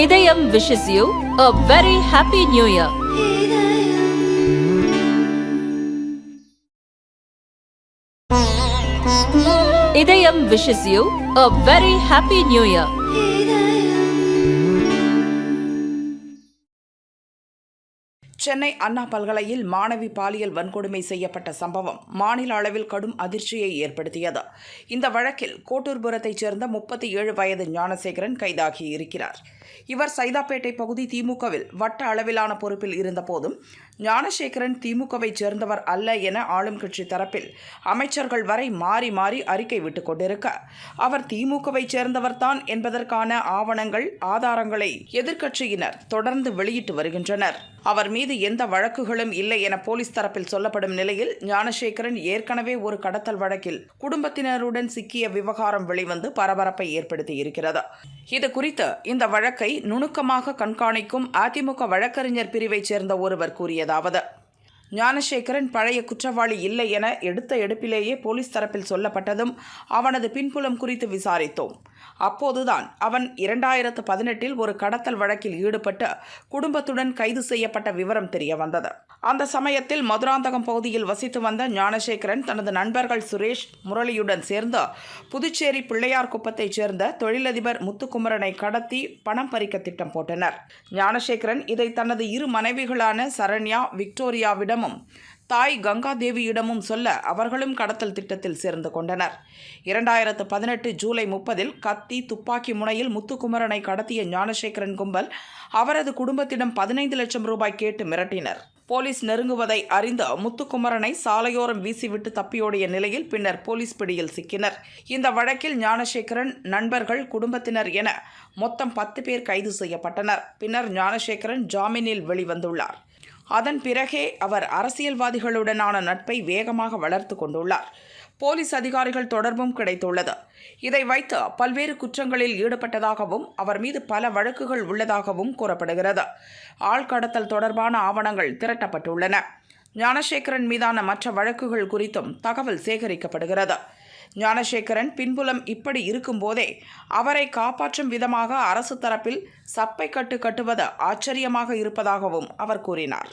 இதயம் wishes you a very happy new year. இதயம் wishes you a very happy new year. Chennai அண்ணா பல்கலையில் மாணவி பாலியல் வன்கொடுமை செய்யப்பட்ட சம்பவம் மாநில அளவில் கடும் அதிர்ச்சியை ஏற்படுத்தியது. இந்த வழக்கில் கோட்டூர்புரத்தைச் சேர்ந்த 37 வயது ஞானசேகரன் கைதாகி இருக்கிறார். இவர் சைதாப்பேட்டை பகுதி திமுகவில் வட்ட அளவிலான பொறுப்பில் இருந்தபோதும் ஞானசேகரன் திமுகவைச் சேர்ந்தவர் அல்ல என ஆளும் கட்சி தரப்பில் அமைச்சர்கள் வரை மாறி மாறி அறிக்கை விட்டுக் கொண்டிருக்க, அவர் திமுகவைச் சேர்ந்தவர்தான் என்பதற்கான ஆவணங்கள், ஆதாரங்களை எதிர்க்கட்சியினர் தொடர்ந்து வெளியிட்டு வருகின்றனர். அவர் மீது எந்த வழக்குகளும் இல்லை என போலீஸ் தரப்பில் சொல்லப்படும் நிலையில், ஞானசேகரன் ஏற்கனவே ஒரு கடத்தல் வழக்கில் குடும்பத்தினருடன் சிக்கிய விவகாரம் வெளிவந்து பரபரப்பை ஏற்படுத்தியிருக்கிறது. இது குறித்து இந்த வழக்கை நுணுக்கமாக கண்காணிக்கும் அதிமுக வழக்கறிஞர் பிரிவைச் சேர்ந்த ஒருவர் கூறியதாவது: ஞானசேகரன் பழைய குற்றவாளி இல்லை என எடுத்த எடுப்பிலேயே போலீஸ் தரப்பில் சொல்லப்பட்டதும் அவனது பின்புலம் குறித்து விசாரித்தோம். அப்போதுதான் அவன் 2018 ஒரு கடத்தல் வழக்கில் ஈடுபட்டு குடும்பத்துடன் கைது செய்யப்பட்ட விவரம் தெரிய வந்தது. அந்த சமயத்தில் மதுராந்தகம் பகுதியில் வசித்து வந்த ஞானசேகரன் தனது நண்பர்கள் சுரேஷ், முரளியுடன் சேர்ந்து புதுச்சேரி பிள்ளையார் குப்பத்தைச் சேர்ந்த தொழிலதிபர் முத்துக்குமரனை கடத்தி பணம் பறிக்க திட்டம் போட்டனர். ஞானசேகரன் இதை தனது 2 மனைவிகளான சரண்யா, விக்டோரியாவிடமும் தாய் கங்காதேவியிடமும் சொல்ல அவர்களும் கடத்தல் திட்டத்தில் சேர்ந்து கொண்டனர். 2018 ஜூலை 30 கத்தி, துப்பாக்கி முனையில் முத்துக்குமரனை கடத்திய ஞானசேகரன் கும்பல் அவரது குடும்பத்திடம் 15 லட்சம் ரூபாய் கேட்டு மிரட்டினர். போலீஸ் நெருங்குவதை அறிந்து முத்துக்குமரனை சாலையோரம் வீசிவிட்டு தப்பியோடிய நிலையில் பின்னர் போலீஸ் பிடியில் சிக்கினர். இந்த வழக்கில் ஞானசேகரன், நண்பர்கள், குடும்பத்தினர் என மொத்தம் 10 பேர் கைது செய்யப்பட்டனர். பின்னர் ஞானசேகரன் ஜாமீனில் வெளிவந்துள்ளார். அதன் பிறகே அவர் அரசியல்வாதிகளுடனான நட்பை வேகமாக வளர்த்து கொண்டுள்ளார். போலீஸ் அதிகாரிகள் தொடர்பும் கிடைத்துள்ளது. இதை வைத்து பல்வேறு குற்றங்களில் ஈடுபட்டதாகவும் அவர் மீது பல வழக்குகள் உள்ளதாகவும் கூறப்படுகிறது. ஆள்கடத்தல் தொடர்பான ஆவணங்கள் திரட்டப்பட்டுள்ளன. ஞானசேகரன் மீதான மற்ற வழக்குகள் குறித்தும் தகவல் சேகரிக்கப்படுகிறது. ஞானசேகரன் பின்புலம் இப்படி இருக்கும்போதே அவரை காப்பாற்றும் விதமாக அரசு தரப்பில் சப்பை கட்டு கட்டுவது ஆச்சரியமாக இருப்பதாகவும் அவர் கூறினார்.